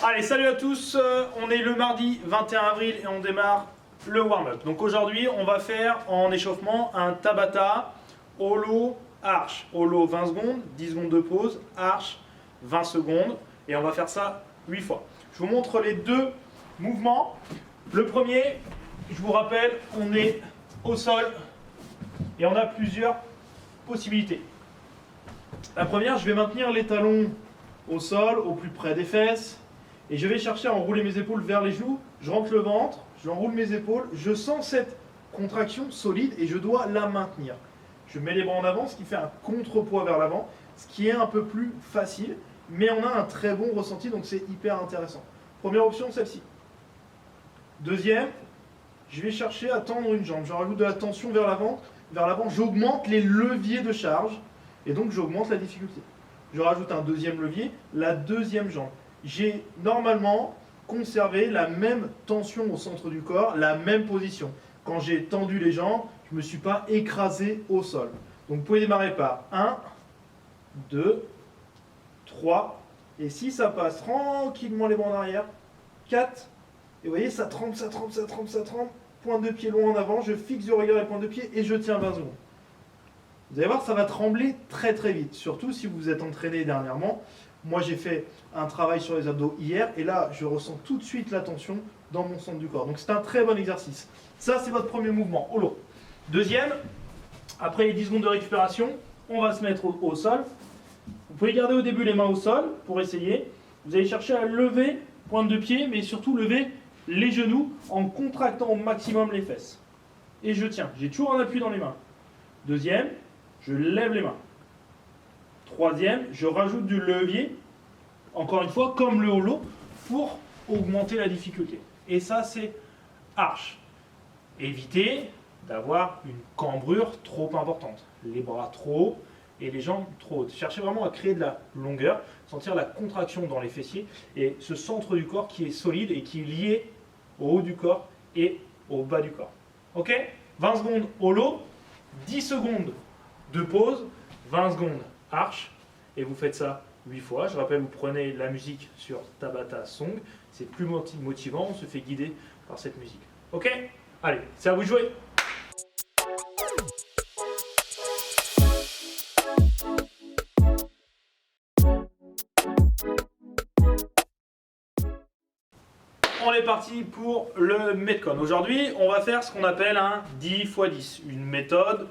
Allez, salut à tous, on est le mardi 21 avril et on démarre le warm-up. Donc aujourd'hui, on va faire en échauffement un Tabata, holo, arche. Holo 20 secondes, 10 secondes de pause, arche 20 secondes. Et on va faire ça 8 fois. Je vous montre les deux mouvements. Le premier, je vous rappelle, on est au sol et on a plusieurs possibilités. La première, je vais maintenir les talons au sol, au plus près des fesses. Et je vais chercher à enrouler mes épaules vers les genoux, je rentre le ventre, j'enroule mes épaules, je sens cette contraction solide et je dois la maintenir. Je mets les bras en avant, ce qui fait un contrepoids vers l'avant, ce qui est un peu plus facile, mais on a un très bon ressenti, donc c'est hyper intéressant. Première option, celle-ci. Deuxième, je vais chercher à tendre une jambe, je rajoute de la tension vers l'avant, j'augmente les leviers de charge, et donc j'augmente la difficulté. Je rajoute un deuxième levier, la deuxième jambe. J'ai normalement conservé la même tension au centre du corps, la même position. Quand j'ai tendu les jambes, je ne me suis pas écrasé au sol. Donc vous pouvez démarrer par 1, 2, 3, et si ça passe tranquillement les bras en arrière, 4, et vous voyez, ça trempe, ça trempe, ça trempe, ça trempe, pointe de pied loin en avant, je fixe du regard les pointes de pied et je tiens 20 secondes. Vous allez voir, ça va trembler très très vite, surtout si vous vous êtes entraîné dernièrement. Moi, j'ai fait un travail sur les abdos hier et là, je ressens tout de suite la tension dans mon centre du corps. Donc, c'est un très bon exercice. Ça, c'est votre premier mouvement, holo. Deuxième, après les 10 secondes de récupération, on va se mettre au sol. Vous pouvez garder au début les mains au sol pour essayer. Vous allez chercher à lever pointe de pied, mais surtout lever les genoux en contractant au maximum les fesses. Et je tiens. J'ai toujours un appui dans les mains. Deuxième, je lève les mains. Troisième, je rajoute du levier, encore une fois, comme le holo, pour augmenter la difficulté. Et ça, c'est arche. Évitez d'avoir une cambrure trop importante. Les bras trop hauts et les jambes trop hautes. Cherchez vraiment à créer de la longueur, sentir la contraction dans les fessiers et ce centre du corps qui est solide et qui est lié au haut du corps et au bas du corps. Ok ? 20 secondes holo, 10 secondes de pause, 20 secondes arche, et vous faites ça 8 fois. Je rappelle, vous prenez la musique sur Tabata Song, c'est plus motivant, on se fait guider par cette musique. Ok ? Allez, c'est à vous de jouer. On est parti pour le Metcon. Aujourd'hui, on va faire ce qu'on appelle un 10 x 10, une méthode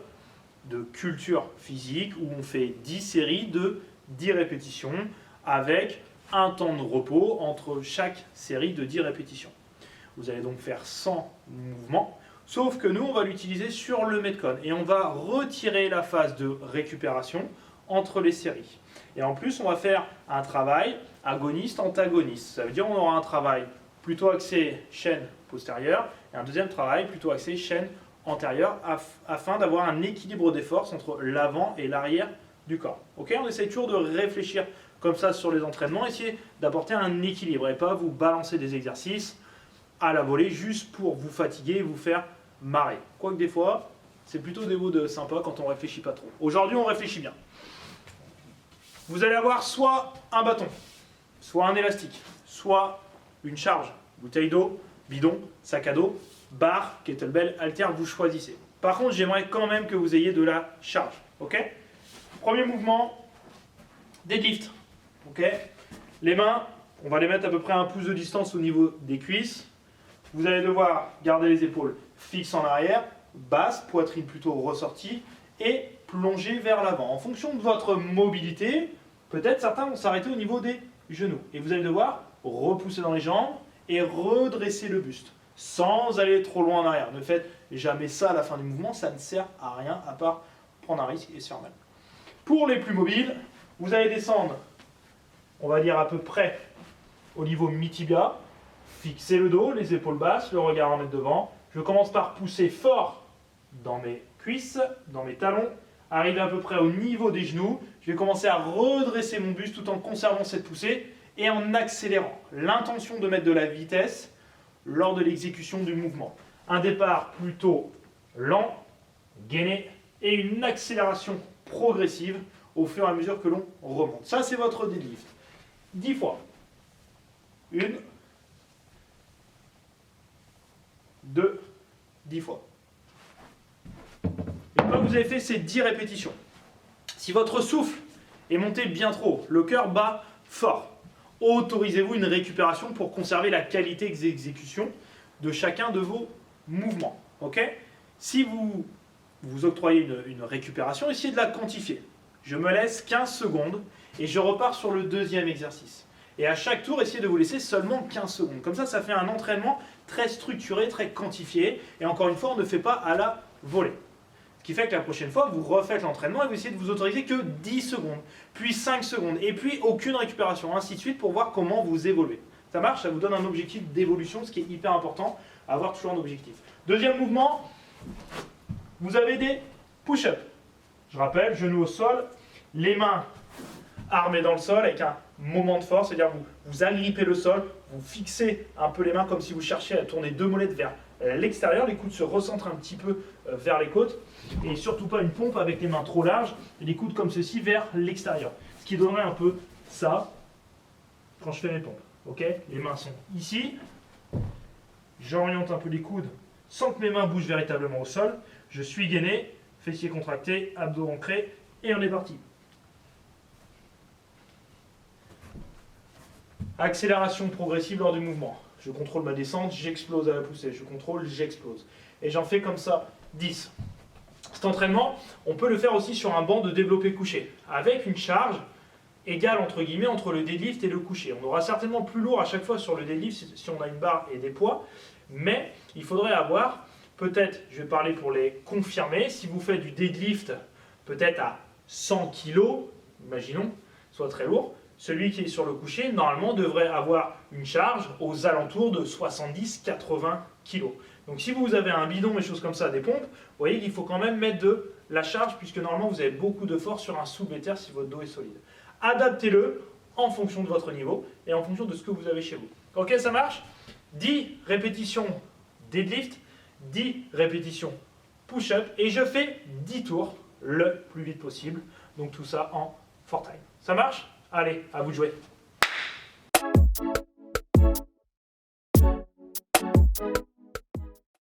de culture physique où on fait 10 séries de 10 répétitions avec un temps de repos entre chaque série de 10 répétitions. Vous allez donc faire 100 mouvements, sauf que nous on va l'utiliser sur le Metcon et on va retirer la phase de récupération entre les séries. Et en plus on va faire un travail agoniste-antagoniste. Ça veut dire on aura un travail plutôt axé chaîne postérieure et un deuxième travail plutôt axé chaîne antérieure afin d'avoir un équilibre des forces entre l'avant et l'arrière du corps. Ok, on essaye toujours de réfléchir comme ça sur les entraînements, essayer d'apporter un équilibre et pas vous balancer des exercices à la volée juste pour vous fatiguer et vous faire marrer. Quoique des fois, c'est plutôt des mots de sympa quand on réfléchit pas trop. Aujourd'hui, on réfléchit bien. Vous allez avoir soit un bâton, soit un élastique, soit une charge, bouteille d'eau, bidon, sac à dos, barre, kettlebell, haltère, vous choisissez. Par contre, j'aimerais quand même que vous ayez de la charge. Ok ? Premier mouvement, deadlift. Ok ? Les mains, on va les mettre à peu près à un pouce de distance au niveau des cuisses. Vous allez devoir garder les épaules fixes en arrière, basse, poitrine plutôt ressortie et plonger vers l'avant. En fonction de votre mobilité, peut-être certains vont s'arrêter au niveau des genoux. Et vous allez devoir repousser dans les jambes et redresser le buste, sans aller trop loin en arrière. Ne faites jamais ça à la fin du mouvement, ça ne sert à rien à part prendre un risque et se faire mal. Pour les plus mobiles, vous allez descendre, on va dire à peu près au niveau mi-tibia, fixer le dos, les épaules basses, le regard en mettre devant. Je commence par pousser fort dans mes cuisses, dans mes talons, arriver à peu près au niveau des genoux. Je vais commencer à redresser mon buste tout en conservant cette poussée et en accélérant. L'intention de mettre de la vitesse lors de l'exécution du mouvement. Un départ plutôt lent, gainé, et une accélération progressive au fur et à mesure que l'on remonte. Ça, c'est votre deadlift. 10 fois. 1, 2, 10 fois. Une fois que vous avez fait ces 10 répétitions, si votre souffle est monté bien trop haut, le cœur bat fort, autorisez-vous une récupération pour conserver la qualité d'exécution de chacun de vos mouvements. Okay? Si vous octroyez une récupération, essayez de la quantifier. Je me laisse 15 secondes et je repars sur le deuxième exercice. Et à chaque tour, essayez de vous laisser seulement 15 secondes. Comme ça fait un entraînement très structuré, très quantifié. Et encore une fois, on ne fait pas à la volée. Ce qui fait que la prochaine fois, vous refaites l'entraînement et vous essayez de vous autoriser que 10 secondes, puis 5 secondes, et puis aucune récupération, ainsi de suite, pour voir comment vous évoluez. Ça marche, ça vous donne un objectif d'évolution, ce qui est hyper important, avoir toujours un objectif. Deuxième mouvement, vous avez des push-ups. Je rappelle, genoux au sol, les mains armées dans le sol avec un moment de force, c'est-à-dire vous agrippez le sol, vous fixez un peu les mains comme si vous cherchiez à tourner deux molettes vers l'extérieur, les coudes se recentrent un petit peu vers les côtes, et surtout pas une pompe avec les mains trop larges, et les coudes comme ceci vers l'extérieur. Ce qui donnerait un peu ça quand je fais mes pompes. Okay, les mains sont ici, j'oriente un peu les coudes sans que mes mains bougent véritablement au sol, je suis gainé, fessiers contractés, abdos ancrés, et on est parti. Accélération progressive lors du mouvement. Je contrôle ma descente, j'explose à la poussée, je contrôle, j'explose. Et j'en fais comme ça 10. Cet entraînement, on peut le faire aussi sur un banc de développé couché, avec une charge égale entre guillemets entre le deadlift et le couché. On aura certainement plus lourd à chaque fois sur le deadlift si on a une barre et des poids, mais il faudrait avoir, peut-être, je vais parler pour les confirmer, si vous faites du deadlift peut-être à 100 kg, imaginons, soit très lourd, celui qui est sur le couché, normalement, devrait avoir une charge aux alentours de 70-80 kg. Donc si vous avez un bidon et choses comme ça, des pompes, vous voyez qu'il faut quand même mettre de la charge, puisque normalement, vous avez beaucoup de force sur un soulevé si votre dos est solide. Adaptez-le en fonction de votre niveau et en fonction de ce que vous avez chez vous. Ok, ça marche? 10 répétitions deadlift, 10 répétitions push-up, et je fais 10 tours le plus vite possible. Donc tout ça en 4 time. Ça marche? Allez, à vous de jouer.